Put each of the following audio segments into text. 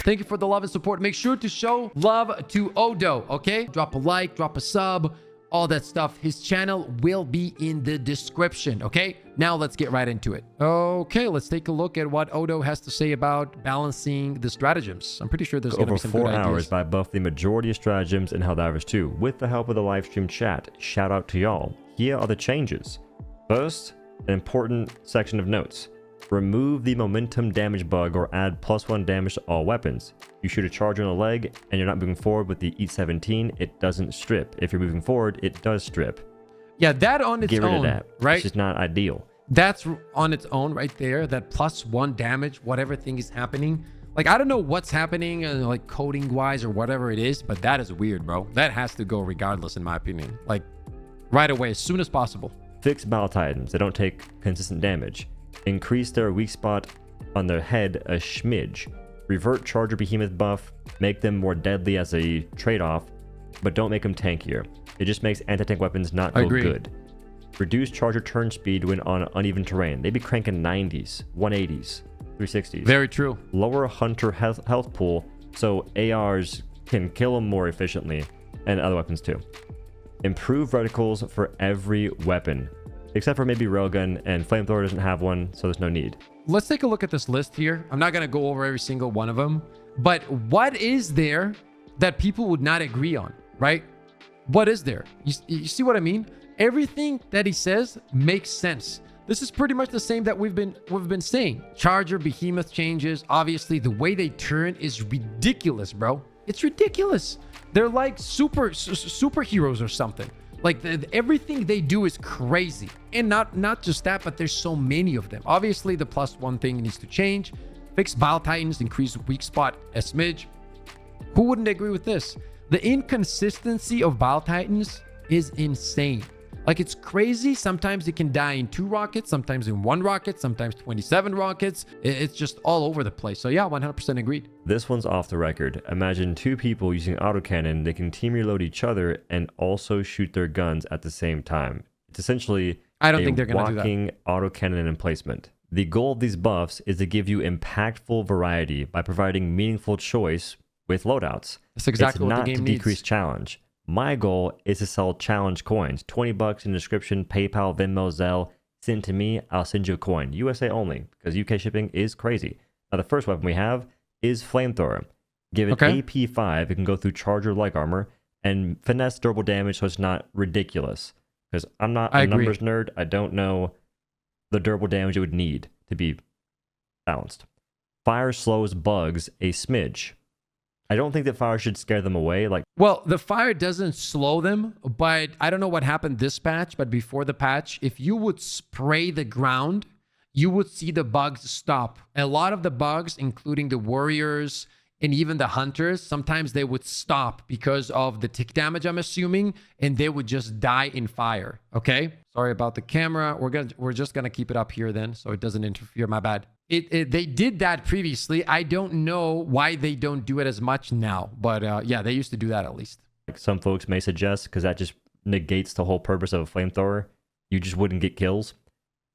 Thank you for the love and support. Make sure to show love to OHDOUGH, okay? Drop a like, drop a sub, all that stuff. His channel will be in the description, okay? Now let's get right into it. Okay, let's take a look at what OHDOUGH has to say about balancing the stratagems. I'm pretty sure there's going to be some good ideas. Over 4 hours, I buffed the majority of stratagems in Helldivers 2 with the help of the live stream chat. Shout out to y'all. Here are the changes. First, an important section of notes. Remove the momentum damage bug or add +1 damage to all weapons. You shoot a charge on a leg and you're not moving forward with the Eat 17, it doesn't strip. If you're moving forward, it does strip. Yeah, that on its own, Get rid of that. right? It's just not ideal. That's on its own right there. That +1 damage, whatever thing is happening. Like, I don't know what's happening, like coding wise or whatever it is, but that is weird, bro. That has to go regardless, in my opinion. Like, right away, as soon as possible. Fix Battle Titans. They don't take consistent damage. Increase their weak spot on their head a smidge. Revert Charger Behemoth buff. Make them more deadly as a trade-off, but don't make them tankier. It just makes anti-tank weapons not go good. Reduce Charger turn speed when on uneven terrain. They be cranking 90s, 180s, 360s. Very true. Lower Hunter health pool so ARs can kill them more efficiently, and other weapons too. Improve reticles for every weapon. Except for maybe Railgun, and Flamethrower doesn't have one, so there's no need. Let's take a look at this list here. I'm not going to go over every single one of them, but what is there that people would not agree on, right? What is there? You see what I mean? Everything that he says makes sense. This is pretty much the same that we've been saying. Charger Behemoth changes. Obviously, the way they turn is ridiculous, bro. It's ridiculous. They're like superheroes or something. Like, everything they do is crazy. And not just that, but there's so many of them. Obviously, the +1 thing needs to change. Fix Battle Titans, increase weak spot a smidge. Who wouldn't agree with this? The inconsistency of Battle Titans is insane. Like, it's crazy. Sometimes it can die in 2 rockets, sometimes in 1 rocket, sometimes 27 rockets. It's just all over the place. So yeah, 100% agreed. This one's off the record. Imagine 2 people using autocannon. They can team reload each other and also shoot their guns at the same time. It's essentially I don't think they're going to do that. walking autocannon emplacement. The goal of these buffs is to give you impactful variety by providing meaningful choice with loadouts. That's exactly what the game It's not to needs. decrease challenge. My goal is to sell challenge coins. $20 in the description, PayPal, Venmo, Zelle. Send to me, I'll send you a coin. USA only, because UK shipping is crazy. Now, the first weapon we have is Flamethrower. Give it AP5, it can go through Charger leg armor, and finesse durable damage so it's not ridiculous. Because I'm not a numbers nerd, I don't know the durable damage it would need to be balanced. Fire slows bugs a smidge. I don't think that fire should scare them away. Well, the fire doesn't slow them, but I don't know what happened this patch, but before the patch, if you would spray the ground, you would see the bugs stop. A lot of the bugs, including the warriors and even the hunters, sometimes they would stop because of the tick damage, I'm assuming, and they would just die in fire. Okay? Sorry about the camera. We're just gonna keep it up here then, so it doesn't interfere. My bad. They did that previously. I don't know why they don't do it as much now, but yeah, they used to do that at least. Like some folks may suggest, because that just negates the whole purpose of a flamethrower. You just wouldn't get kills,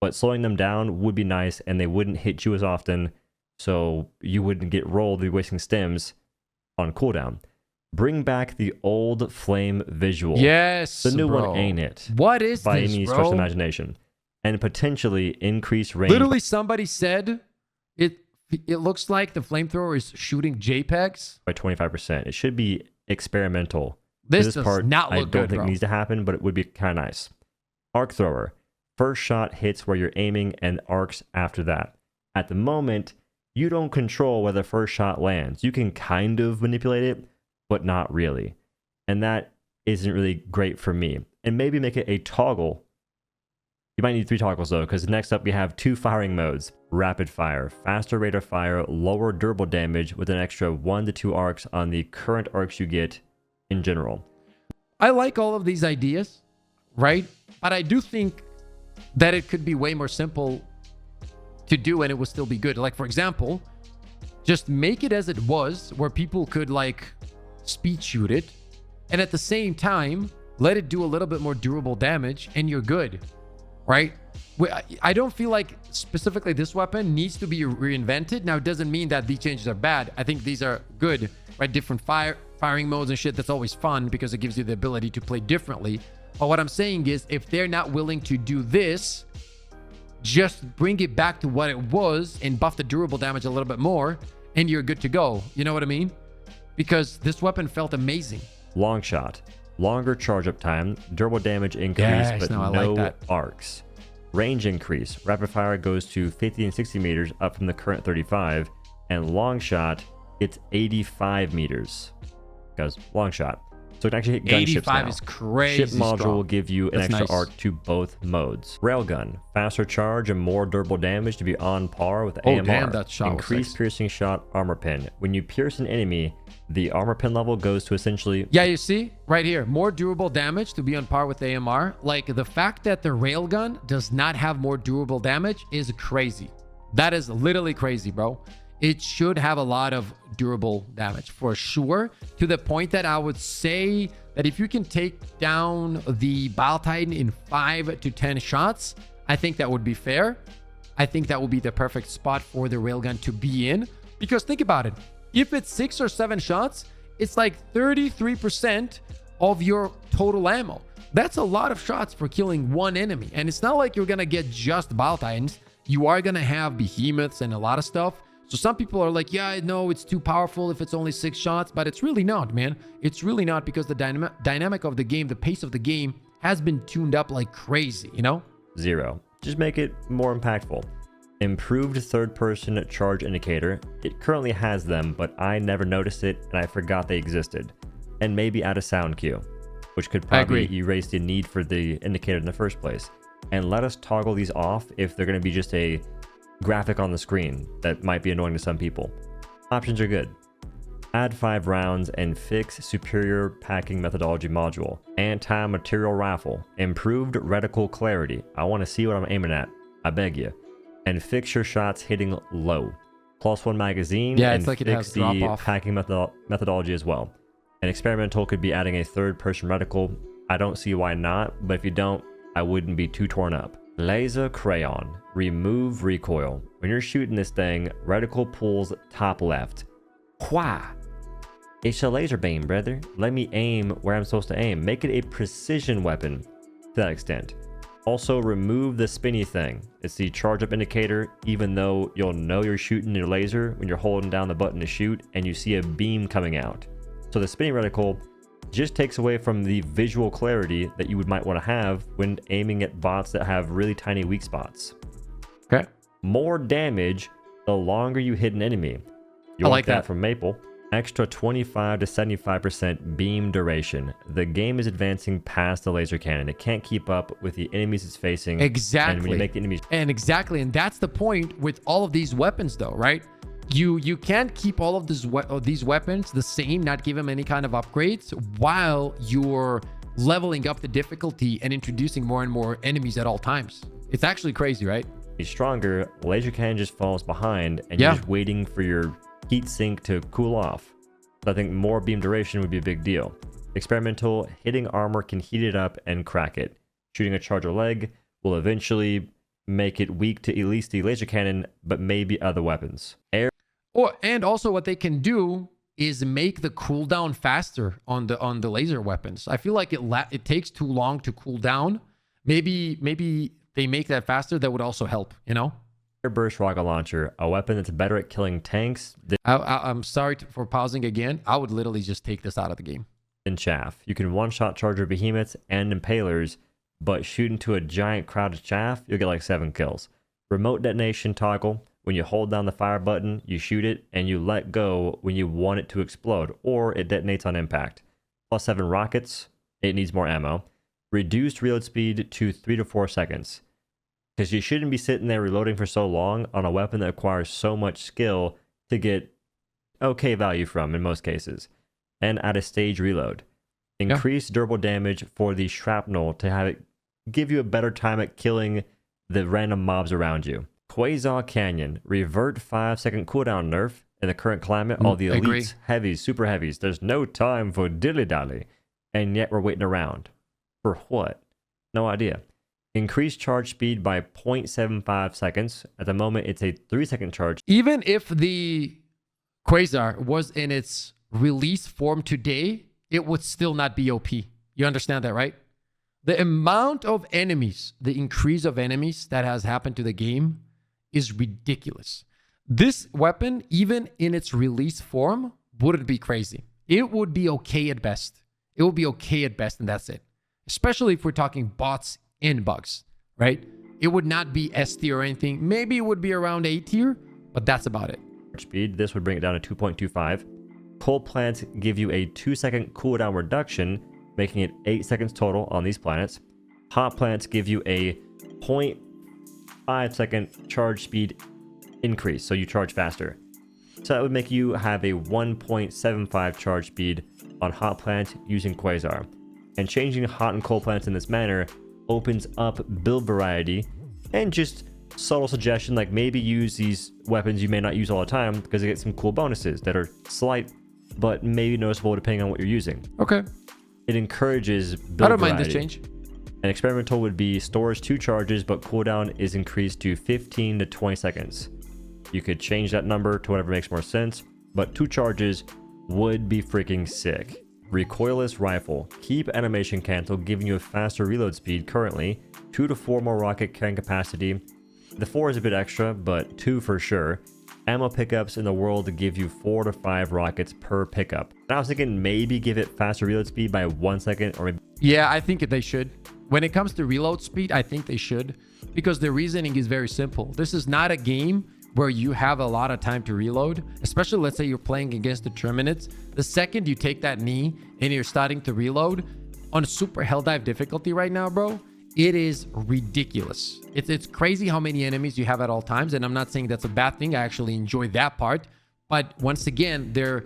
but slowing them down would be nice, and they wouldn't hit you as often, so you wouldn't get rolled, be wasting stems on cooldown. Bring back the old flame visual. Yes, the new one ain't it. What is by this, any bro? stretch of imagination. And potentially increase range. Literally, somebody said it looks like the flamethrower is shooting JPEGs by 25%. It should be experimental. This does part not look I don't good, think bro. needs to happen, but it would be kind of nice. Arc thrower. First shot hits where you're aiming and arcs after that. At the moment, you don't control where the first shot lands. You can kind of manipulate it, but not really. And that isn't really great for me. And maybe make it a toggle. You might need 3 toggles though, because next up we have 2 firing modes. Rapid fire, faster rate of fire, lower durable damage with an extra 1 to 2 arcs on the current arcs you get in general. I like all of these ideas, right? But I do think that it could be way more simple to do and it would still be good. Like, for example, just make it as it was, where people could like speed shoot it, and at the same time let it do a little bit more durable damage, and you're good. right? I don't feel like specifically this weapon needs to be reinvented. Now, it doesn't mean that these changes are bad. I think these are good, right? Different firing modes and shit. That's always fun because it gives you the ability to play differently. But what I'm saying is, if they're not willing to do this, just bring it back to what it was and buff the durable damage a little bit more, and you're good to go. You know what I mean? Because this weapon felt amazing. Long shot. Longer charge up time. Durable damage increase, but no arcs. Range increase. Rapid fire goes to 50 and 60 meters, up from the current 35. And long shot, it's 85 meters. Because long shot. So it can actually hit gunships 85 now. is crazy Ship module strong. will give you an extra nice. arc to both modes. Railgun, faster charge and more durable damage to be on par with Oh, AMR. damn, that shot was Increased nice. piercing shot armor pin. When you pierce an enemy, the armor pin level goes to essentially... Yeah, you see right here, more durable damage to be on par with AMR. Like, the fact that the railgun does not have more durable damage is crazy. That is literally crazy, bro. It should have a lot of durable damage for sure, to the point that I would say that if you can take down the Bile Titan in 5 to 10 shots, I think that would be fair. I think that would be the perfect spot for the railgun to be in, because think about it. If it's 6 or 7 shots, it's like 33% of your total ammo. That's a lot of shots for killing one enemy. And it's not like you're going to get just Bile Titans. You are going to have behemoths and a lot of stuff. So some people are like, yeah, no, it's too powerful if it's only 6 shots, but it's really not, man. It's really not, because the dynamic of the game, the pace of the game has been tuned up like crazy, you know? 0. Just make it more impactful. Improved third-person charge indicator. It currently has them, but I never noticed it and I forgot they existed. And maybe add a sound cue, which could probably erase the need for the indicator in the first place. And let us toggle these off if they're going to be just a graphic on the screen that might be annoying to some people. Options are good. Add 5 rounds and fix superior packing methodology module. Anti-material rifle. Improved reticle clarity. I want to see what I'm aiming at. I beg you. And fix your shots hitting low. +1 magazine. Yeah, and it's like it fix has the drop off. packing methodology as well. An experimental could be adding a third-person reticle. I don't see why not, but if you don't, I wouldn't be too torn up. Laser crayon. Remove recoil. When you're shooting this thing, reticle pulls top left. Why? It's a laser beam, brother. Let me aim where I'm supposed to aim. Make it a precision weapon to that extent. Also, remove the spinny thing. It's the charge up indicator, even though you'll know you're shooting your laser when you're holding down the button to shoot and you see a beam coming out. So the spinning reticle just takes away from the visual clarity that you might want to have when aiming at bots that have really tiny weak spots. Okay. More damage the longer you hit an enemy. You I want like that. from Maple. Extra 25 to 75% beam duration. The game is advancing past the laser cannon. It can't keep up with the enemies it's facing. Exactly. And when you make the enemies... And that's the point with all of these weapons, though, right? You can't keep all of these weapons the same, not give them any kind of upgrades, while you're leveling up the difficulty and introducing more and more enemies at all times. It's actually crazy, right? stronger, laser cannon just falls behind and you're just waiting for your heat sink to cool off. So I think more beam duration would be a big deal. Experimental, hitting armor can heat it up and crack it. Shooting a charger leg will eventually make it weak to at least the laser cannon, but maybe other weapons. And also what they can do is make the cooldown faster on the laser weapons. I feel like it takes too long to cool down. Maybe they make that faster. That would also help, you know? Burst rocket launcher, a weapon that's better at killing tanks I'm sorry for pausing again. I would literally just take this out of the game. than chaff. You can one-shot charger behemoths and impalers, but shoot into a giant crowd of chaff, you'll get like 7 kills. Remote detonation toggle. When you hold down the fire button, you shoot it, and you let go when you want it to explode, or it detonates on impact. +7 rockets. It needs more ammo. Reduced reload speed to 3 to 4 seconds. Because you shouldn't be sitting there reloading for so long on a weapon that requires so much skill to get okay value from in most cases. And at a stage reload. Increase durable damage for the shrapnel to have it give you a better time at killing the random mobs around you. Quasar Canyon, revert 5-second cooldown nerf. In the current climate, all the elites, heavies, super heavies, there's no time for dilly-dally. And yet we're waiting around. For what? No idea. Increase charge speed by 0.75 seconds. At the moment, it's a 3-second charge. Even if the Quasar was in its release form today, it would still not be OP. You understand that, right? The amount of enemies, the increase of enemies that has happened to the game is ridiculous. This weapon, even in its release form, wouldn't be crazy. It would be okay at best. It would be okay at best, and that's it. Especially if we're talking bots and bugs, right? It would not be S tier or anything. Maybe it would be around A tier, but that's about it. Speed. This would bring it down to 2.25. Cold plants give you a 2-second cooldown reduction, making it 8 seconds total on these planets. Hot plants give you a 0.5-second charge speed increase, so you charge faster. So that would make you have a 1.75 charge speed on hot plants using Quasar. And changing hot and cold plants in this manner opens up build variety and just subtle suggestion, like maybe use these weapons you may not use all the time because they get some cool bonuses that are slight but maybe noticeable depending on what you're using. Okay. It encourages build I don't variety. mind this change. An experimental would be stores 2 charges, but cooldown is increased to 15 to 20 seconds. You could change that number to whatever makes more sense, but 2 charges would be freaking sick. Recoilless rifle. Keep animation cancel, giving you a faster reload speed currently. 2 to 4 more rocket carrying capacity. The 4 is a bit extra, but 2 for sure. Ammo pickups in the world give you 4 to 5 rockets per pickup. And I was thinking maybe give it faster reload speed by 1 second or maybe... Yeah, I think they should. When it comes to reload speed, I think they should. Because the reasoning is very simple. This is not a game where you have a lot of time to reload, especially let's say you're playing against the Terminates. The second you take that knee and you're starting to reload on super Helldive difficulty right now, bro, it is ridiculous. It's crazy how many enemies you have at all times, and I'm not saying that's a bad thing. I actually enjoy that part, but once again, there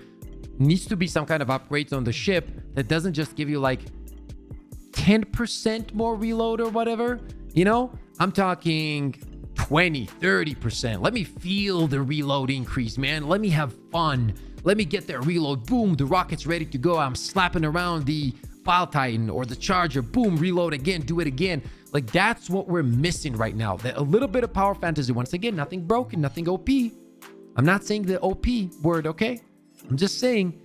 needs to be some kind of upgrades on the ship that doesn't just give you like 10% more reload or whatever, you know? I'm talking 20, 30%. Let me feel the reload increase, man. Let me have fun. Let me get that reload. Boom, the rocket's ready to go. I'm slapping around the Bile Titan or the Charger. Boom, reload again, do it again. Like, that's what we're missing right now. A little bit of power fantasy. Once again, nothing broken, nothing OP. I'm not saying the OP word, okay? I'm just saying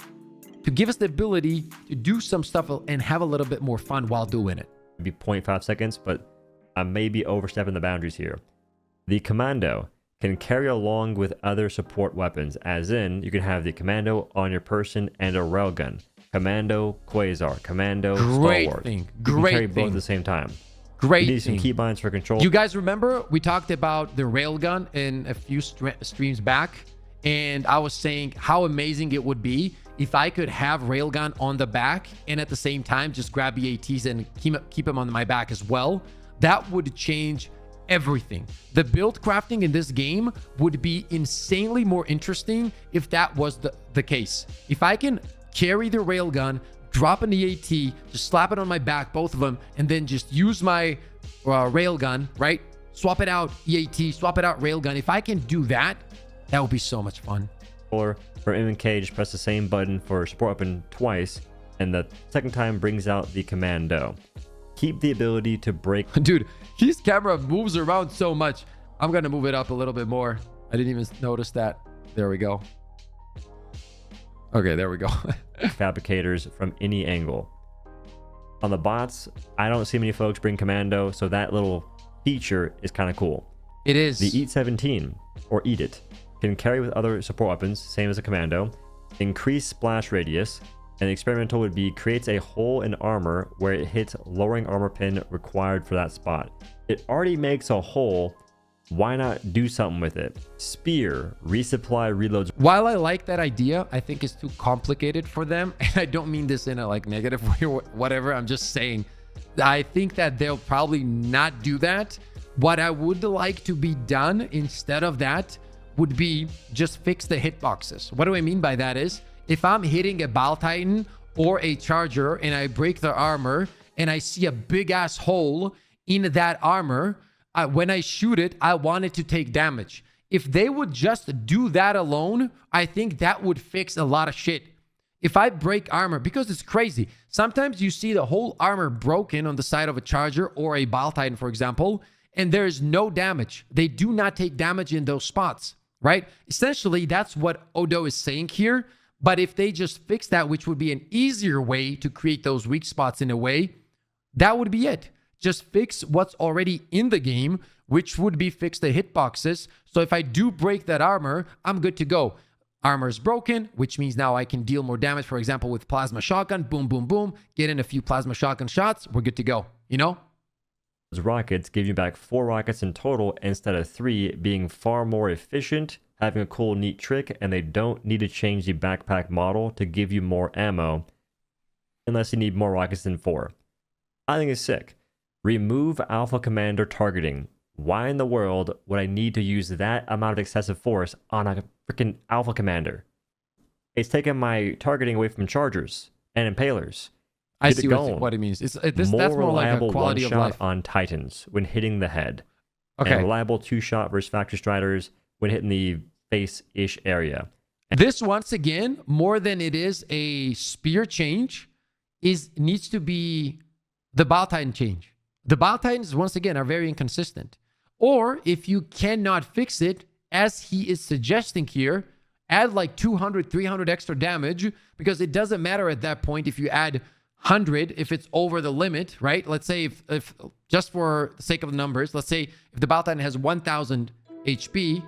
to give us the ability to do some stuff and have a little bit more fun while doing it. Be 0.5 seconds, but I may be overstepping the boundaries here. The Commando can carry along with other support weapons, as in you can have the Commando on your person and a Railgun. Commando, Quasar, Commando, Stalwart. Thing. You can Great carry thing. both at the same time. Great You need some thing. keybinds for control. You guys remember we talked about the Railgun in a few streams back, and I was saying how amazing it would be if I could have Railgun on the back and at the same time just grab EATs and keep them on my back as well. That would change everything. The build crafting in this game would be insanely more interesting if that was the case. If I can carry the Railgun, drop an EAT, just slap it on my back, both of them, and then just use my Railgun, right? Swap it out EAT, swap it out Railgun. If I can do that, that would be so much fun. Or for M&K, just press the same button for support weapon twice, and the second time brings out the Commando. Keep the ability to break. Dude, his camera moves around so much. I'm gonna move it up a little bit more. I didn't even notice that. There we go. Okay, there we go. Fabricators from any angle. On the bots, I don't see many folks bring Commando, so that little feature is kind of cool. It is. The Eat 17, or Eat It, can carry with other support weapons, same as a Commando. Increase splash radius. And the experimental would be creates a hole in armor where it hits lowering armor pin required for that spot. It already makes a hole. Why not do something with it? Spear, resupply reloads. While I like that idea, I think it's too complicated for them. And I don't mean this in a like negative way or whatever. I'm just saying, I think that they'll probably not do that. What I would like to be done instead of that would be just fix the hitboxes. What do I mean by that is, if I'm hitting a Bile Titan or a Charger and I break their armor and I see a big ass hole in that armor, when I shoot it, I want it to take damage. If they would just do that alone, I think that would fix a lot of shit. If I break armor, because it's crazy, sometimes you see the whole armor broken on the side of a charger or a Bile Titan, for example, and there is no damage. They do not take damage in those spots, right? Essentially, that's what OHDOUGH is saying here. But if they just fix that, which would be an easier way to create those weak spots in a way, that would be it. Just fix what's already in the game, which would be fix the hitboxes. So if I do break that armor, I'm good to go. Armor is broken, which means now I can deal more damage, for example, with plasma shotgun. Boom, boom, boom. Get in a few plasma shotgun shots. We're good to go, you know? Those rockets give you back 4 rockets in total instead of 3, being far more efficient, having a cool, neat trick, and they don't need to change the backpack model to give you more ammo unless you need more rockets than 4. I think it's sick. Remove Alpha Commander targeting. Why in the world would I need to use that amount of excessive force on a freaking Alpha Commander? It's taking my targeting away from chargers and impalers. I see what it means. That's more like a quality of life on Titans when hitting the head. Okay. And reliable 2-shot versus Factory Striders when hitting the face-ish area. This, once again, more than it is a spear change, needs to be the Bile Titan change. The Bile Titans, once again, are very inconsistent. Or if you cannot fix it, as he is suggesting here, add like 200, 300 extra damage, because it doesn't matter at that point if you add 100 if it's over the limit, right? Let's say if just for the sake of the numbers, let's say if the Bile Titan has 1000 HP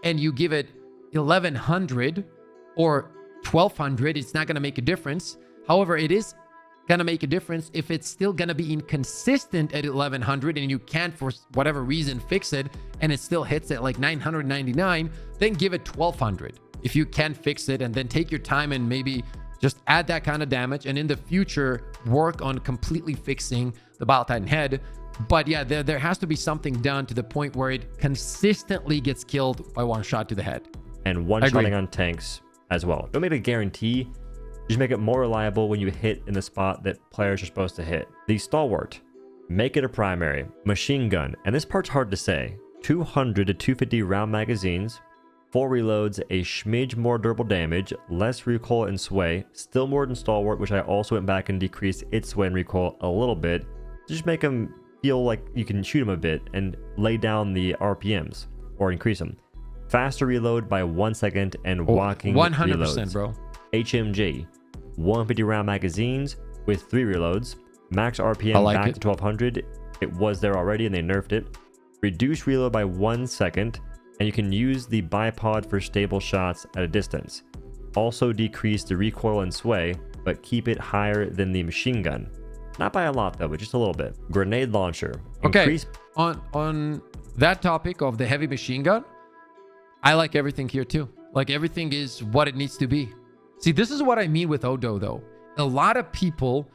and you give it 1100 or 1200, it's not going to make a difference. However, it is going to make a difference if it's still going to be inconsistent at 1100 and you can't, for whatever reason, fix it and it still hits at like 999, then give it 1200 if you can fix it, and then take your time and maybe just add that kind of damage, and in the future work on completely fixing the Bile Titan head. But yeah, there has to be something done to the point where it consistently gets killed by one shot to the head. And one-shotting on tanks as well. Don't make it a guarantee. Just make it more reliable when you hit in the spot that players are supposed to hit. The Stalwart. Make it a primary. Machine gun. And this part's hard to say. 200 to 250 round magazines. 4 reloads, a smidge more durable damage, less recoil and sway, still more than Stalwart, which I also went back and decreased its sway and recoil a little bit. Just make them feel like you can shoot them a bit and lay down the RPMs or increase them. Faster reload by 1 second and walking 100%, reloads. bro. HMG, 150 round magazines with 3 reloads, max RPM back to 1200. It was there already and they nerfed it. Reduce reload by 1 second. And you can use the bipod for stable shots at a distance. Also decrease the recoil and sway, but keep it higher than the machine gun. Not by a lot though, but just a little bit. Grenade launcher. Okay, on that topic of the heavy machine gun, I like everything here too. Like everything is what it needs to be. See, this is what I mean with OHDOUGH though. A lot of people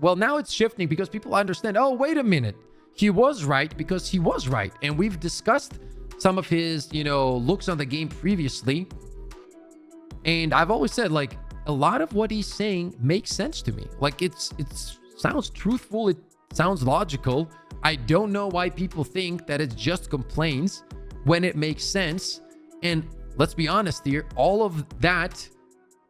well, now it's shifting because people understand, oh, wait a minute. He was right because he was right. And we've discussed some of his, looks on the game previously. And I've always said, like, a lot of what he's saying makes sense to me. Like, it sounds truthful. It sounds logical. I don't know why people think that it's just complaints when it makes sense. And let's be honest here, all of that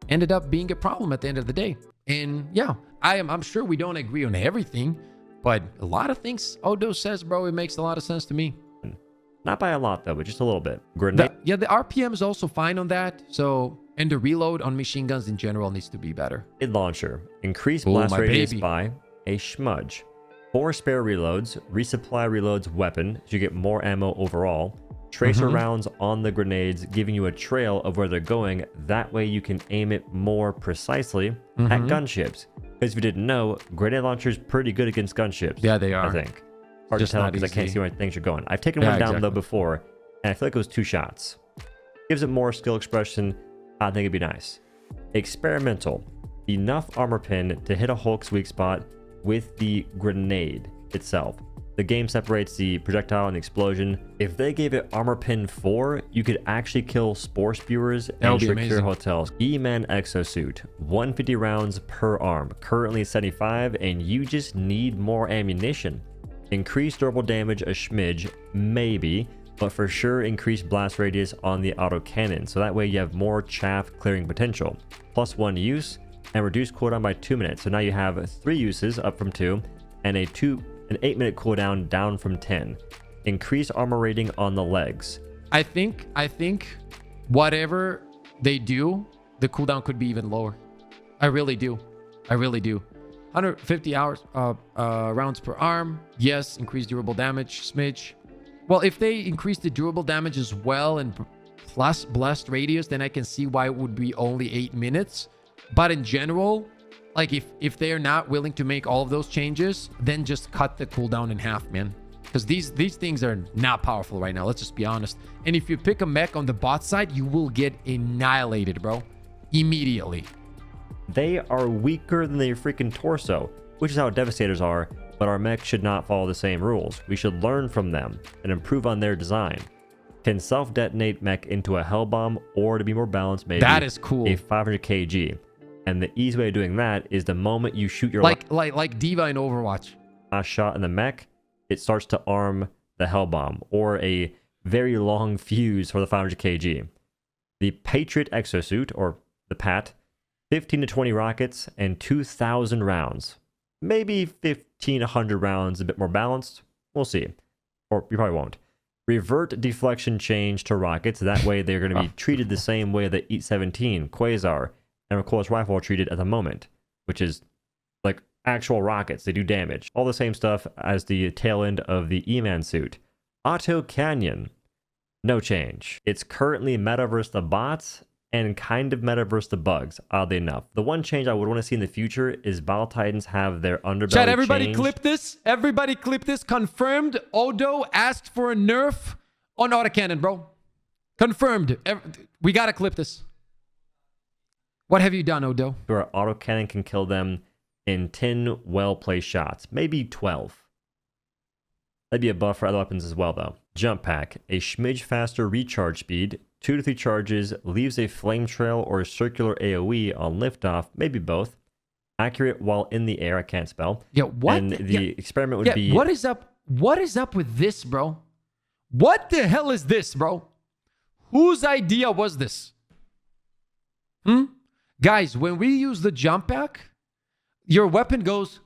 ended up being a problem at the end of the day. And yeah, I'm sure we don't agree on everything, but a lot of things OHDOUGH says, bro, it makes a lot of sense to me. Not by a lot though, but just a little bit. Grenade. The RPM is also fine on that. So, and the reload on machine guns in general needs to be better. Grenade launcher. Increase blast radius by a smudge. 4 spare reloads. Resupply reloads weapon, so you get more ammo overall. Tracer rounds on the grenades, giving you a trail of where they're going. That way you can aim it more precisely at gunships. Because if you didn't know, grenade launcher's pretty good against gunships. Yeah, they are. I think. Hard to tell because I can't see where things are going. I've taken one down though before, and I feel like it was 2 shots. Gives it more skill expression. I think it'd be nice. Experimental. Enough armor pin to hit a Hulk's weak spot with the grenade itself. The game separates the projectile and the explosion. If they gave it armor pin 4, you could actually kill spore spewers and secure hotels. E-Man exosuit. 150 rounds per arm. Currently 75, and you just need more ammunition. Increase durable damage a smidge, maybe, but for sure increase blast radius on the autocannon, so that way you have more chaff clearing potential. +1 use, and reduce cooldown by 2 minutes. So now you have 3 uses up from 2 and an 8-minute cooldown down from 10. Increase armor rating on the legs. I think whatever they do, the cooldown could be even lower. I really do. 150 rounds per arm. Yes, increase durable damage, smidge. Well, if they increase the durable damage as well and plus blast radius, then I can see why it would be only 8 minutes. But in general, like if they're not willing to make all of those changes, then just cut the cooldown in half, man. Because these things are not powerful right now. Let's just be honest. And if you pick a mech on the bot side, you will get annihilated, bro. Immediately. They are weaker than their freaking torso, which is how Devastators are, but our mech should not follow the same rules. We should learn from them and improve on their design. Can self-detonate mech into a hell bomb, or to be more balanced, maybe that is cool. A 500 kg. And the easy way of doing that is the moment you shoot your like Diva in Overwatch. Last shot in the mech, it starts to arm the hell bomb, or a very long fuse for the 500 kg. The Patriot exosuit, or the PAT, 15 to 20 rockets and 2,000 rounds. Maybe 1,500 rounds, a bit more balanced. We'll see. Or you probably won't. Revert deflection change to rockets. That way they're going to be treated the same way that EAT-17, Quasar, and recoilless rifle are treated at the moment, which is like actual rockets. They do damage. All the same stuff as the tail end of the E-Man suit. Auto Canyon. No change. It's currently Metaverse the bots and kind of Metaverse the bugs, oddly enough. The one change I would want to see in the future is Battle Titans have their underbelly Chat, everybody changed. clip this. Everybody clip this. Confirmed. Odo asked for a nerf on autocannon, bro. Confirmed. We got to clip this. What have you done, Odo? Where autocannon can kill them in 10 well-placed shots. Maybe 12. That'd be a buff for other weapons as well, though. Jump pack. A smidge faster recharge speed. 2 to 3 charges. Leaves a flame trail or a circular AoE on liftoff. Maybe both. Accurate while in the air. I can't spell. Yeah, what? And the experiment would be... What is up? What is up with this, bro? What the hell is this, bro? Whose idea was this? Guys, when we use the jump pack, your weapon goes...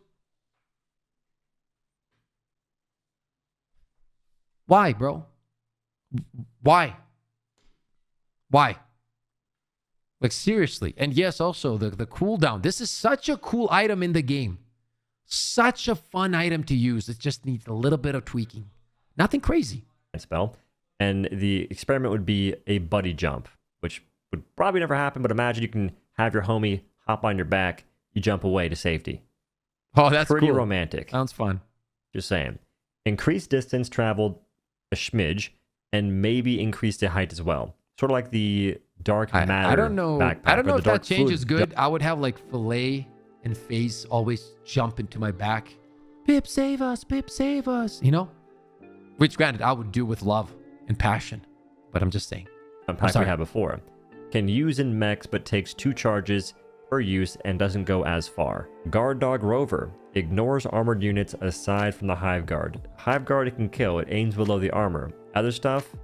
Why, bro? Why? Like, seriously. And yes, also, the cooldown. This is such a cool item in the game. Such a fun item to use. It just needs a little bit of tweaking. Nothing crazy. Spell. And the experiment would be a buddy jump, which would probably never happen, but imagine you can have your homie hop on your back, you jump away to safety. Oh, that's pretty cool. romantic. Sounds fun. Just saying. Increase distance traveled a smidge, and maybe increase the height as well. Sort of like the dark matter I don't know. backpack, I don't know if that change fluid. is good. I would have like Fillet and Phase always jump into my back. Pip, save us. Pip, save us. You know? Which, granted, I would do with love and passion. But I'm just saying. Pack we had before. Can use in mechs, but takes 2 charges per use and doesn't go as far. Guard Dog Rover. Ignores armored units aside from the Hive Guard. Hive Guard it can kill. It aims below the armor. Other stuff,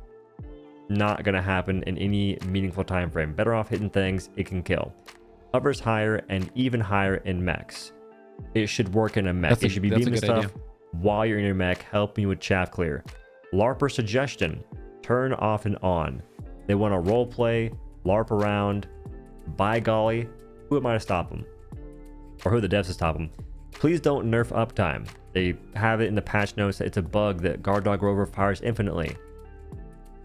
not going to happen in any meaningful time frame. Better off hitting things it can kill. Hovers higher and even higher in mechs. It should work in a mech. It should be beaming stuff while you're in your mech, helping you with chaff clear. LARPer suggestion. Turn off and on. They want to roleplay, LARP around. By golly, who am I to stop them? Or who are the devs to stop them? Please don't nerf uptime. They have it in the patch notes that it's a bug that Guard Dog Rover fires infinitely.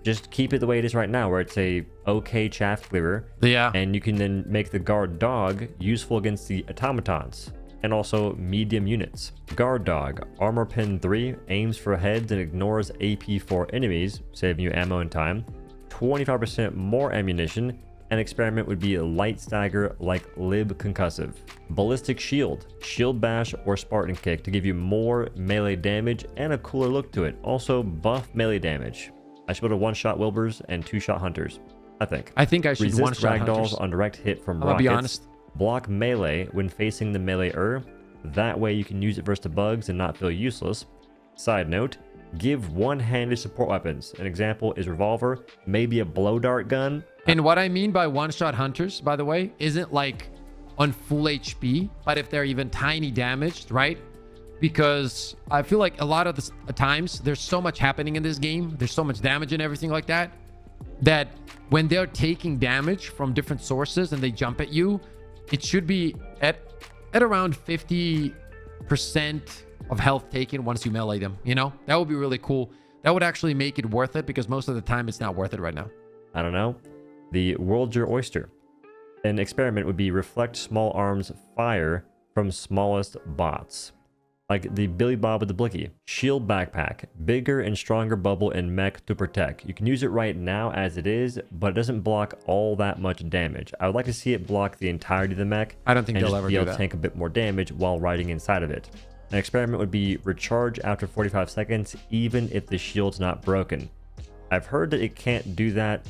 Just keep it the way it is right now, where it's a okay chaff clearer. Yeah. And you can then make the Guard Dog useful against the automatons and also medium units. Guard Dog, Armor Pin 3, aims for heads and ignores AP for enemies, saving you ammo and time. 25% more ammunition. An experiment would be a light stagger like Lib Concussive. Ballistic Shield, Shield Bash or Spartan Kick to give you more melee damage and a cooler look to it. Also buff melee damage. I should put a 1-shot Wilburs and 2-shot Hunters, I think. I think I should Resist 1-shot ragdolls Hunters. on direct hit from I'll rockets. be honest. Block melee when facing the melee-er. That way you can use it versus the bugs and not feel useless. Side note, give one-handed support weapons. An example is revolver, maybe a blow dart gun. And what I mean by 1-shot Hunters, by the way, isn't like on full HP, but if they're even tiny damaged, right? Because I feel like a lot of the times there's so much happening in this game, there's so much damage and everything like that, that when they're taking damage from different sources and they jump at you, it should be at around 50% of health taken once you melee them, you know? That would be really cool. That would actually make it worth it, because most of the time it's not worth it right now. I don't know. The World's Your Oyster. An experiment would be reflect small arms fire from smallest bots. Like the Billy Bob with the Blicky. Shield backpack. Bigger and stronger bubble and mech to protect. You can use it right now as it is, but it doesn't block all that much damage. I would like to see it block the entirety of the mech. I don't think they'll ever do that. And just be able to tank a bit more damage while riding inside of it. An experiment would be recharge after 45 seconds, even if the shield's not broken. I've heard that it can't do that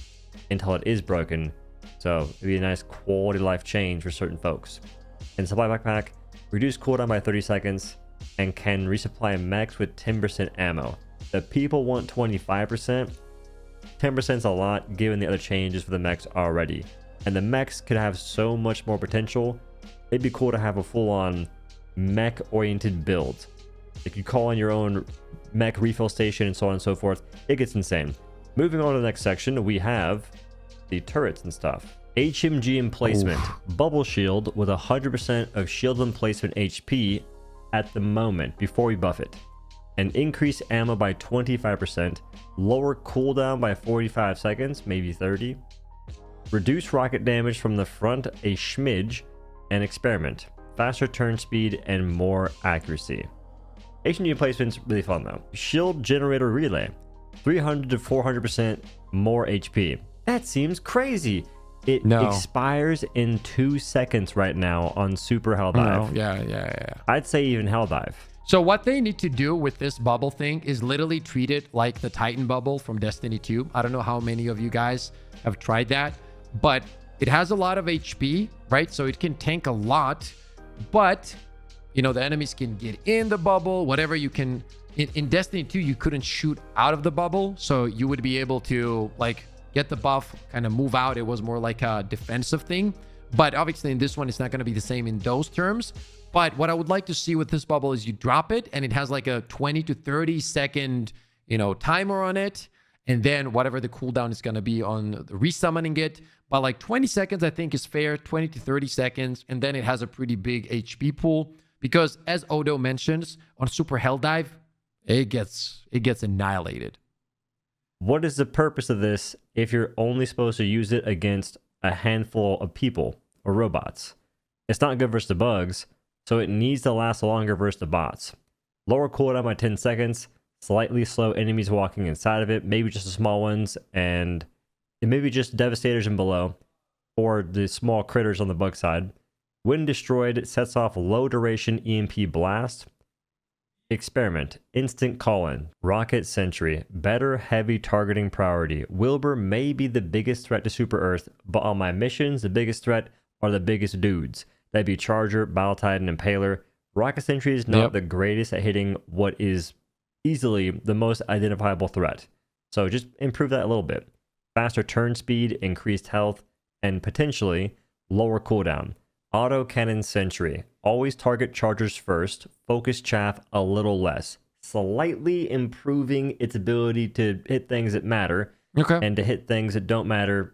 until it is broken, so it'd be a nice quality of life change for certain folks. And supply backpack, reduce cooldown by 30 seconds, and can resupply mechs with 10% ammo. The people want 25%. 10% is a lot given the other changes for the mechs already. And the mechs could have so much more potential. It'd be cool to have a full-on mech-oriented build. If you call on your own mech refill station and so on and so forth, it gets insane. Moving on to the next section, we have the turrets and stuff. HMG emplacement. Bubble shield with 100% of shield emplacement HP at the moment before we buff it. And increase ammo by 25%. Lower cooldown by 45 seconds, maybe 30. Reduce rocket damage from the front a smidge. And experiment. Faster turn speed and more accuracy. HMG emplacement's really fun though. Shield generator relay. 300 to 400% more HP. That seems crazy. It expires in 2 seconds right now on Super Helldive. Yeah. I'd say even Helldive. So what they need to do with this bubble thing is literally treat it like the Titan bubble from Destiny 2. I don't know how many of you guys have tried that, but it has a lot of HP, right? So it can tank a lot, but you know, the enemies can get in the bubble, whatever you can. In Destiny 2, you couldn't shoot out of the bubble, so you would be able to like get the buff, kind of move out. It was more like a defensive thing. But obviously in this one, it's not going to be the same in those terms. But what I would like to see with this bubble is you drop it and it has like a 20 to 30 second, you know, timer on it. And then whatever the cooldown is going to be on the resummoning it. But like 20 seconds, I think is fair, 20 to 30 seconds. And then it has a pretty big HP pool. Because as Odo mentions, on Super Helldive, it gets annihilated. What is the purpose of this if you're only supposed to use it against a handful of people or robots? It's not good versus the bugs, so it needs to last longer versus the bots. Lower cooldown by 10 seconds, slightly slow enemies walking inside of it, maybe just the small ones, and maybe just Devastators and below, or the small critters on the bug side. When destroyed, it sets off low duration EMP blast. Experiment. Instant call-in. Rocket Sentry. Better heavy targeting priority. Wilbur may be the biggest threat to Super Earth, but on my missions, the biggest threat are the biggest dudes. That'd be Charger, Battle Titan, and Impaler. Rocket Sentry is not the greatest at hitting what is easily the most identifiable threat. So just improve that a little bit. Faster turn speed, increased health, and potentially lower cooldown. Auto Cannon Sentry. Always target chargers first. Focus chaff a little less. Slightly improving its ability to hit things that matter. And to hit things that don't matter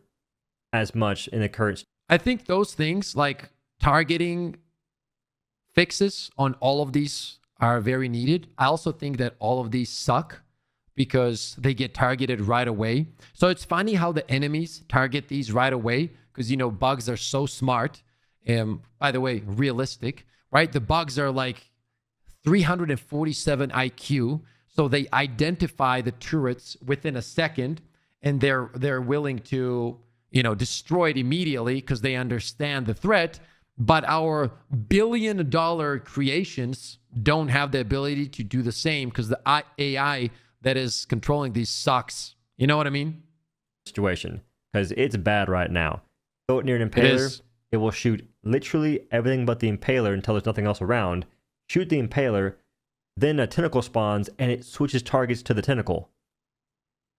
as much in the current. I think those things like targeting fixes on all of these are very needed. I also think that all of these suck because they get targeted right away. So it's funny how the enemies target these right away because, you know, bugs are so smart. By the way, realistic, right? The bugs are like 347 IQ. So they identify the turrets within a second and they're willing to, you know, destroy it immediately because they understand the threat. But our billion-dollar creations don't have the ability to do the same because the AI that is controlling these sucks. You know what I mean? Situation, because it's bad right now. Go near an Impaler. It will shoot literally everything but the Impaler until there's nothing else around. Shoot the Impaler, then a tentacle spawns, and it switches targets to the tentacle.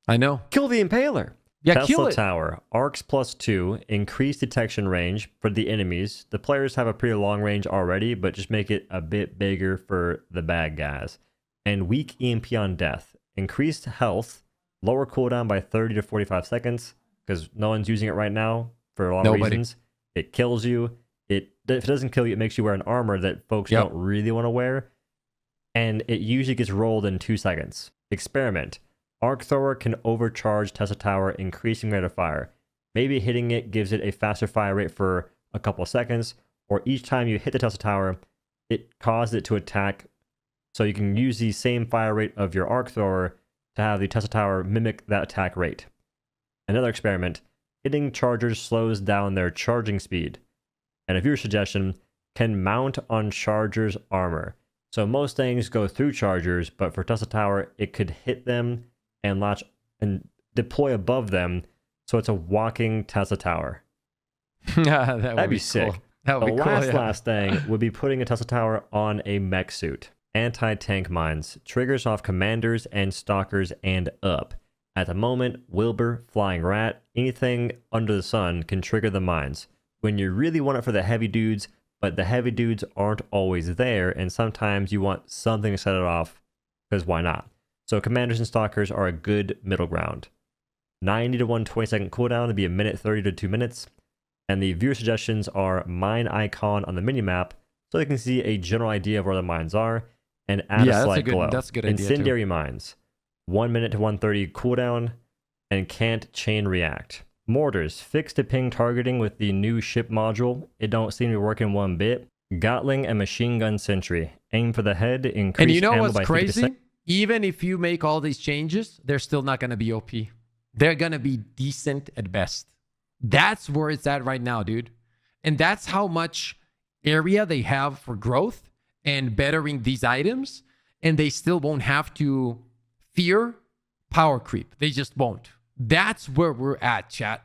I know. Kill the Impaler. Yeah, kill Tesla it. Tower, arcs +2, increased detection range for the enemies. The players have a pretty long range already, but just make it a bit bigger for the bad guys. And weak EMP on death, increased health, lower cooldown by 30 to 45 seconds, because no one's using it right now for a lot of reasons. It kills you. If it doesn't kill you, it makes you wear an armor that folks don't really want to wear. And it usually gets rolled in 2 seconds. Experiment. Arc Thrower can overcharge Tesla Tower, increasing rate of fire. Maybe hitting it gives it a faster fire rate for a couple of seconds, or each time you hit the Tesla Tower, it causes it to attack. So you can use the same fire rate of your Arc Thrower to have the Tesla Tower mimic that attack rate. Another experiment. Hitting chargers slows down their charging speed. And a viewer suggestion, can mount on chargers' armor. So most things go through chargers, but for Tesla Tower, it could hit them and launch and deploy above them, so it's a walking Tesla Tower. That'd be sick. Cool. That would be cool. Last thing would be putting a Tesla Tower on a mech suit. Anti-tank mines triggers off commanders and stalkers and up. At the moment, Wilbur, Flying Rat, anything under the sun can trigger the mines. When you really want it for the heavy dudes, but the heavy dudes aren't always there, and sometimes you want something to set it off, because why not? So commanders and stalkers are a good middle ground. 90 to 120 second cooldown to be a minute 30 to 2 minutes. And the viewer suggestions are mine icon on the minimap, so you can see a general idea of where the mines are, and add a slight glow. That's a good idea. Incendiary mines. 1 minute to 130 cooldown, and can't chain react. Mortars, fixed to ping targeting with the new ship module. It don't seem to be working one bit. Gatling and machine gun sentry. Aim for the head, increase and you know ammo what's by crazy? 50%. Even if you make all these changes, they're still not going to be OP. They're going to be decent at best. That's where it's at right now, dude. And that's how much area they have for growth and bettering these items. And they still won't have to fear power creep. They just won't. That's where we're at, chat.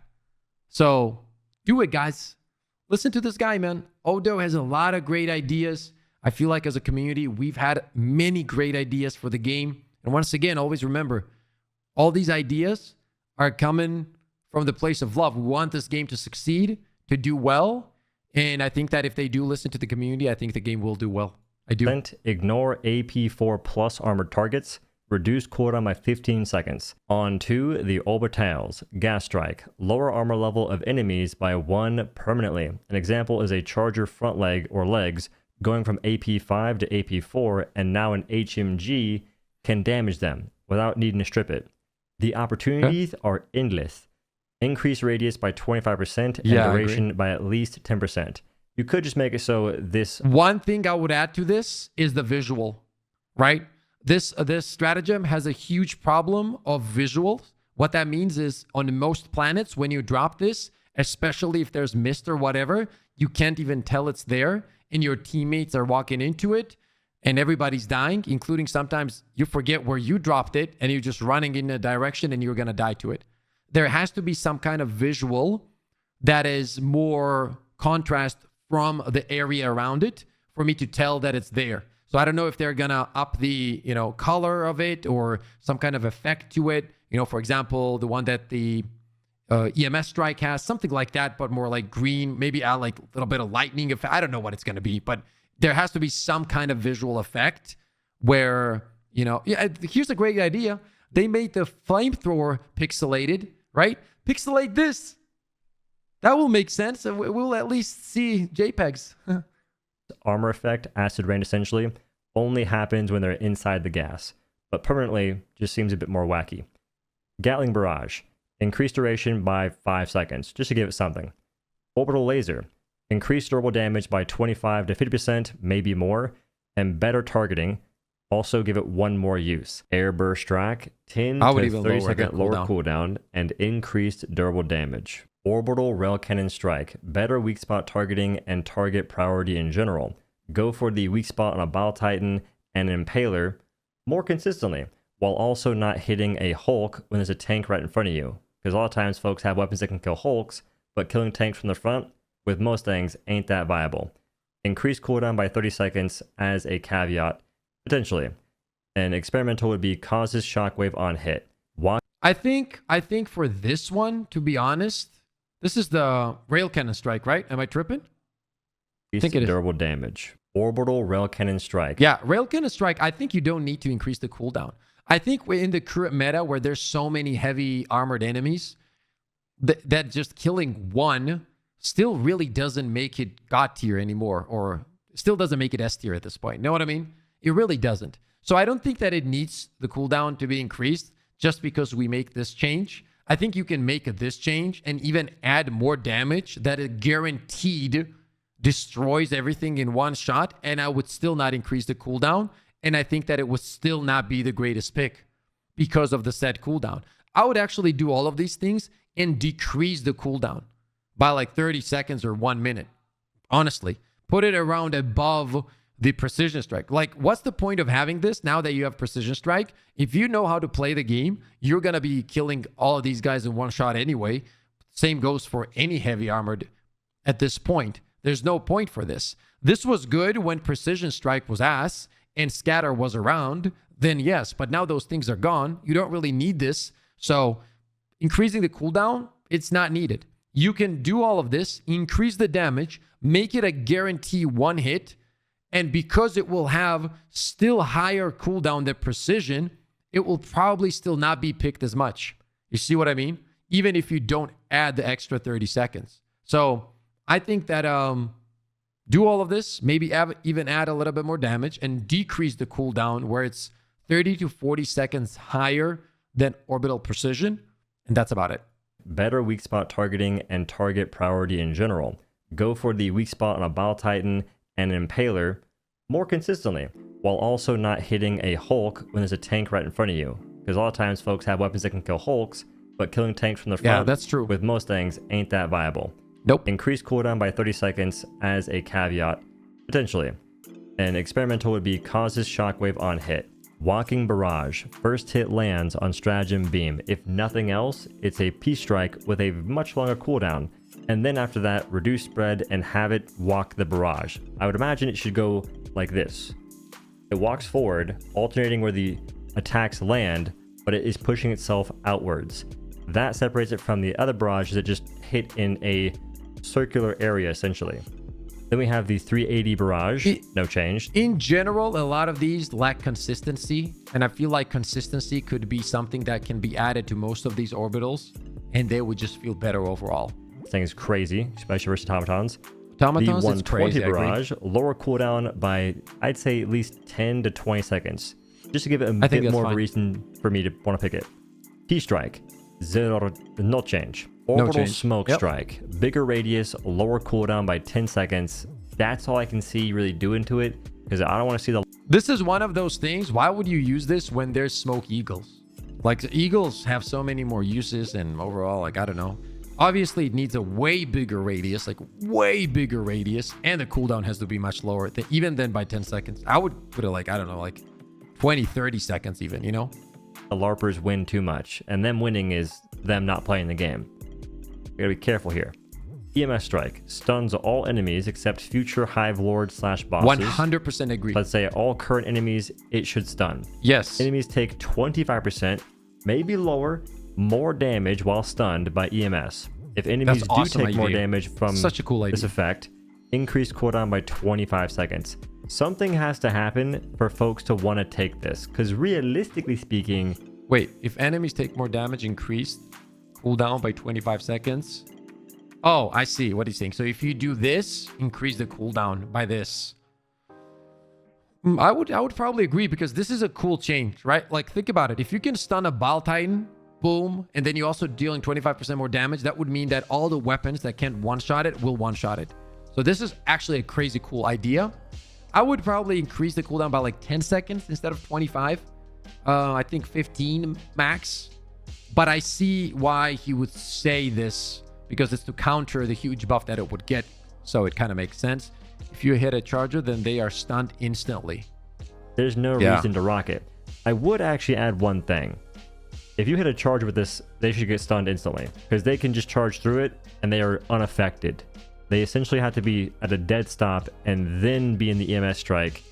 So do it, guys. Listen to this guy, man. OHDOUGH has a lot of great ideas. I feel like as a community, we've had many great ideas for the game. And once again, always remember, all these ideas are coming from the place of love. We want this game to succeed, to do well. And I think that if they do listen to the community, I think the game will do well. I do. Ignore AP4 plus armored targets. Reduce cooldown by 15 seconds. On to the Orbitals. Gas Strike. Lower armor level of enemies by 1 permanently. An example is a charger front leg or legs going from AP5 to AP4, and now an HMG can damage them without needing to strip it. The opportunities are endless. Increase radius by 25% and duration by at least 10%. You could just make it so this... One thing I would add to this is the visual, right? This stratagem has a huge problem of visuals. What that means is on most planets, when you drop this, especially if there's mist or whatever, you can't even tell it's there, and your teammates are walking into it, and everybody's dying, including sometimes you forget where you dropped it, and you're just running in a direction, and you're going to die to it. There has to be some kind of visual that is more contrast from the area around it for me to tell that it's there. So I don't know if they're gonna up the color of it or some kind of effect to it. For example, the one that the EMS strike has, something like that, but more like green. Maybe add like a little bit of lightning effect. I don't know what it's gonna be, but there has to be some kind of visual effect where here's a great idea. They made the flamethrower pixelated, right? Pixelate this. That will make sense. We'll at least see JPEGs. Armor effect, acid rain essentially, only happens when they're inside the gas, but permanently just seems a bit more wacky. Gatling barrage, increased duration by 5 seconds, just to give it something. Orbital laser, increased durable damage by 25 to 50%, maybe more, and better targeting, also give it one more use. Air burst track, 10 to 30 second lower cooldown, and increased durable damage. Orbital rail cannon strike, better weak spot targeting and target priority in general. Go for the weak spot on a Bile Titan and an Impaler more consistently, while also not hitting a Hulk when there's a tank right in front of you. Because a lot of times folks have weapons that can kill Hulks, but killing tanks from the front, with most things, ain't that viable. Increase cooldown by 30 seconds as a caveat, potentially. An experimental would be causes shockwave on hit. I think for this one, to be honest, this is the rail cannon strike, right? Am I tripping? I think it is. Durable damage. Orbital rail cannon strike. Yeah, rail cannon strike. I think you don't need to increase the cooldown. I think we're in the current meta where there's so many heavy armored enemies that just killing one still really doesn't make it God tier anymore, or still doesn't make it S tier at this point. Know what I mean? It really doesn't. So I don't think that it needs the cooldown to be increased just because we make this change. I think you can make this change and even add more damage that it guaranteed destroys everything in one shot, and I would still not increase the cooldown. And I think that it would still not be the greatest pick because of the set cooldown. I would actually do all of these things and decrease the cooldown by like 30 seconds or 1 minute. Honestly, put it around above the precision strike. Like, what's the point of having this now that you have precision strike? If you know how to play the game, you're going to be killing all of these guys in one shot anyway. Same goes for any heavy armored at this point. There's no point for this. This was good when precision strike was ass and scatter was around, then yes, but now those things are gone. You don't really need this. So increasing the cooldown, it's not needed. You can do all of this, increase the damage, make it a guarantee one hit, and because it will have still higher cooldown than precision, it will probably still not be picked as much. You see what I mean? Even if you don't add the extra 30 seconds. So I think that do all of this, maybe even add a little bit more damage and decrease the cooldown where it's 30 to 40 seconds higher than orbital precision. And that's about it. Better weak spot targeting and target priority in general. Go for the weak spot on a Bile Titan and an Impaler more consistently, while also not hitting a Hulk when there's a tank right in front of you. Because a lot of times folks have weapons that can kill Hulks, but killing tanks from the front that's true. With most things ain't that viable. Nope. Increase cooldown by 30 seconds as a caveat, potentially. An experimental would be causes shockwave on hit. Walking barrage. First hit lands on stratagem beam. If nothing else, it's a peace strike with a much longer cooldown. And then after that, reduce spread and have it walk the barrage. I would imagine it should go like this. It walks forward, alternating where the attacks land, but it is pushing itself outwards. That separates it from the other barrages that just hit in a circular area, essentially. Then we have the 380 barrage, no change. In general, a lot of these lack consistency, and I feel like consistency could be something that can be added to most of these orbitals, and they would just feel better overall. This thing is crazy, especially versus automatons. Automatons, the 120 it's crazy, barrage, lower cooldown by, I'd say, at least 10 to 20 seconds, just to give it a bit more of a reason for me to want to pick it. P-Strike, no change. Orbital smoke strike, bigger radius, lower cooldown by 10 seconds. That's all I can see really doing to it, because I don't want to see the... This is one of those things. Why would you use this when there's smoke eagles? Like, the eagles have so many more uses, and overall, like, I don't know. Obviously, it needs a way bigger radius, and the cooldown has to be much lower, even then by 10 seconds. I would put it like, I don't know, like 20, 30 seconds even, you know? The LARPers win too much, and them winning is them not playing the game. We gotta be careful here. EMS strike stuns all enemies except future Hive Lord / bosses. 100% agree. Let's say all current enemies, it should stun. Yes. Enemies take 25%, maybe lower, more damage while stunned by EMS. If enemies do take more damage from this effect, increase cooldown by 25 seconds. Something has to happen for folks to want to take this, because realistically speaking... Wait, if enemies take more damage, increased cooldown by 25 seconds? Oh, I see what he's saying. So if you do this, increase the cooldown by this. I would probably agree, because this is a cool change, right? Like, think about it. If you can stun a Bile Titan, boom, and then you also dealing 25% more damage, that would mean that all the weapons that can't one-shot it will one-shot it. So this is actually a crazy cool idea. I would probably increase the cooldown by like 10 seconds instead of 25. I think 15 max. But I see why he would say this, because it's to counter the huge buff that it would get. So it kind of makes sense. If you hit a charger, then they are stunned instantly. There's no reason to rock it. I would actually add one thing. If you hit a charge with this, they should get stunned instantly, because they can just charge through it and they are unaffected. They essentially have to be at a dead stop and then be in the EMS strike.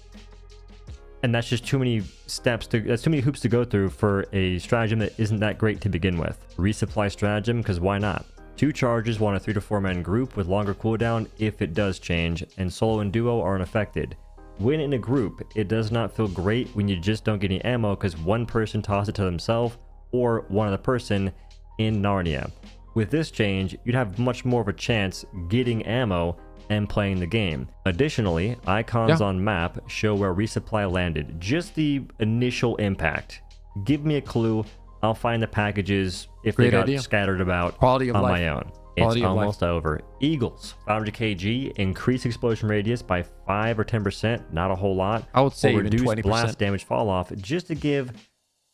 And that's just too many steps that's too many hoops to go through for a stratagem that isn't that great to begin with. Resupply stratagem, because why not? 2 charges want a 3 to 4 man group with longer cooldown if it does change, and solo and duo are unaffected. When in a group, it does not feel great when you just don't get any ammo because one person tossed it to themselves or one other person in Narnia. With this change, you'd have much more of a chance getting ammo and playing the game. Additionally, icons on map show where resupply landed, just the initial impact. Give me a clue, I'll find the packages if they got scattered about Quality of on life. my own. It's almost over. Eagles, 500 kg, increase explosion radius by 5 or 10%, not a whole lot. I would say even reduce 20%. blast damage fall off, just to give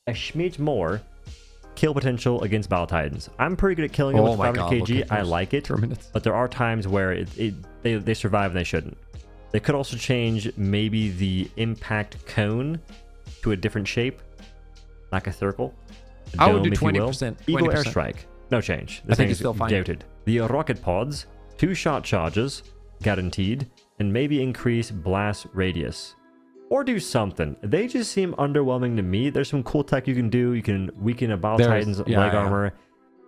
a smidge more kill potential against Battle Titans. I'm pretty good at killing them with 500 kg. I like it, but there are times where they survive and they shouldn't. They could also change maybe the impact cone to a different shape, like a circle. I would do 20%. Eagle airstrike, no change. I think it's still fine. Doubted. The rocket pods, 2 shot charges, guaranteed, and maybe increase blast radius. Or do something. They just seem underwhelming to me. There's some cool tech you can do. You can weaken a Battle Titan's leg armor,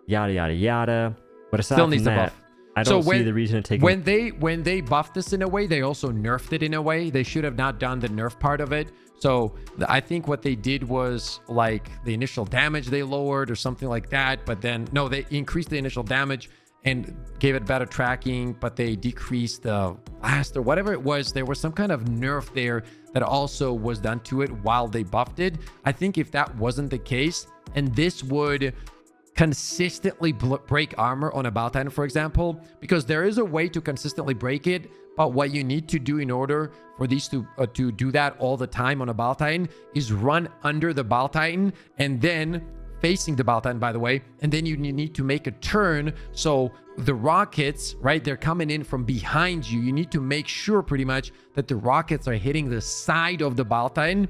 yada yada yada. But aside from that, I don't see the reason to take when they buffed this in a way, they also nerfed it in a way. They should have not done the nerf part of it. So I think what they did was like the initial damage they lowered or something like that. But then no, they increased the initial damage and gave it better tracking, but they decreased the blast or whatever it was. There was some kind of nerf there that also was done to it while they buffed it. I think if that wasn't the case, and this would consistently break armor on a Battle Titan, for example, because there is a way to consistently break it, but what you need to do in order for these to do that all the time on a Battle Titan is run under the Battle Titan and then facing the Battle Titan, by the way, and then you need to make a turn. So the rockets, right, they're coming in from behind you. You need to make sure pretty much that the rockets are hitting the side of the Battle Titan.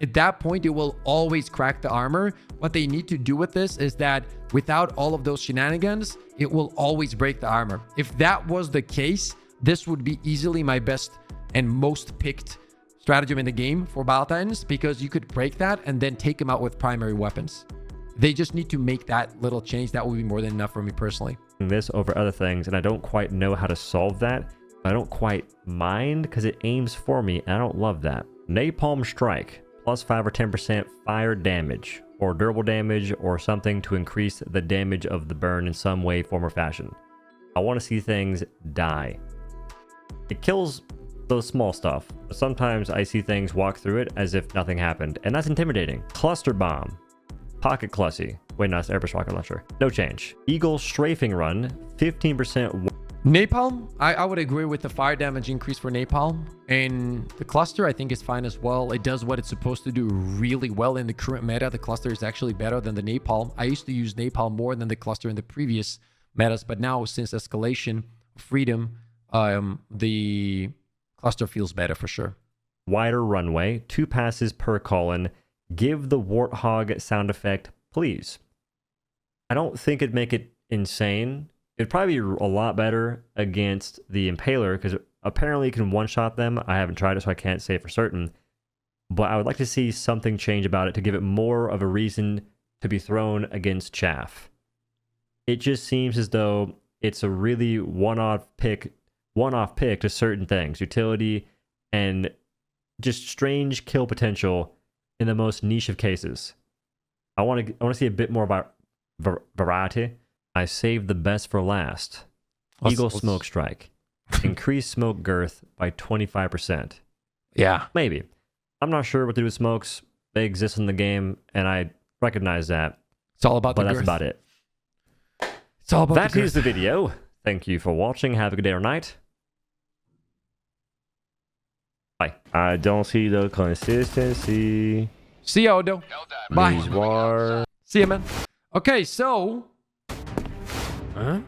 At that point, it will always crack the armor. What they need to do with this is that without all of those shenanigans, it will always break the armor. If that was the case, this would be easily my best and most picked stratagem in the game for Battle Titans, because you could break that and then take them out with primary weapons. They just need to make that little change. That would be more than enough for me personally. This over other things, and I don't quite know how to solve that. I don't quite mind because it aims for me, and I don't love that. Napalm Strike, plus 5 or 10% fire damage, or durable damage, or something to increase the damage of the burn in some way, form, or fashion. I want to see things die. It kills those small stuff, but sometimes I see things walk through it as if nothing happened, and that's intimidating. Cluster Bomb. Pocket Clussy. Wait, no, it's Airbus Rocket Launcher. No change. Eagle Strafing Run, 15%. Napalm, I would agree with the fire damage increase for Napalm. And the cluster, I think, is fine as well. It does what it's supposed to do really well in the current meta. The cluster is actually better than the Napalm. I used to use Napalm more than the cluster in the previous metas, but now since escalation, freedom, the cluster feels better for sure. Wider runway, 2 passes per column. Give the Warthog sound effect, please. I don't think it'd make it insane. It'd probably be a lot better against the Impaler, because apparently you can one-shot them. I haven't tried it, so I can't say for certain. But I would like to see something change about it to give it more of a reason to be thrown against chaff. It just seems as though it's a really one-off pick to certain things. Utility and just strange kill potential in the most niche of cases. I want to see a bit more about variety. I saved the best for last. Eagle Smoke Strike. Increase smoke girth by 25%. Yeah. Maybe. I'm not sure what to do with smokes. They exist in the game, and I recognize that. It's all about the girth. But that's about it. It's all about that is the video. Thank you for watching. Have a good day or night. Bye. I don't see the consistency. See ya, Odo. Bye. War. See ya, man. Okay, so... Huh?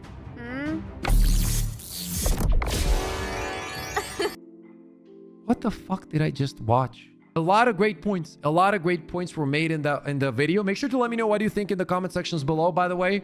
What the fuck did I just watch? A lot of great points. A lot of great points were made in the video. Make sure to let me know what you think in the comment sections below, by the way.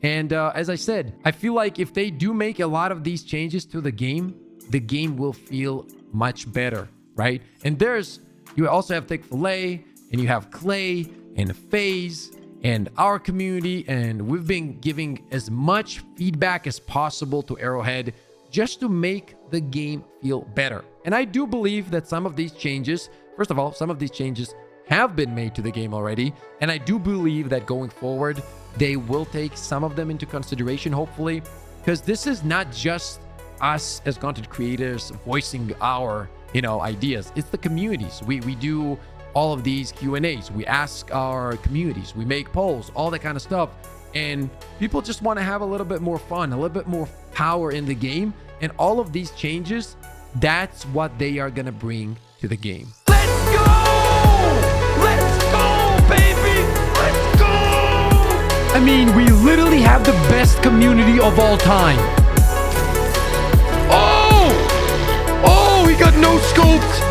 And as I said, I feel like if they do make a lot of these changes to the game will feel much better, right? And there's You also have Thick Fillet, and you have Clay and FaZe and our community, and we've been giving as much feedback as possible to Arrowhead just to make the game feel better. And I do believe that some of these changes, first of all, some of these changes have been made to the game already, and I do believe that going forward, they will take some of them into consideration, hopefully, because this is not just us as content creators voicing our, ideas. It's the communities. We do all of these Q&As. We ask our communities. We make polls, all that kind of stuff. And people just want to have a little bit more fun, a little bit more power in the game. And all of these changes, that's what they are going to bring to the game. Let's go! Let's go, baby! Let's go! I mean, we literally have the best community of all time. Oh! Oh, he got no scoped!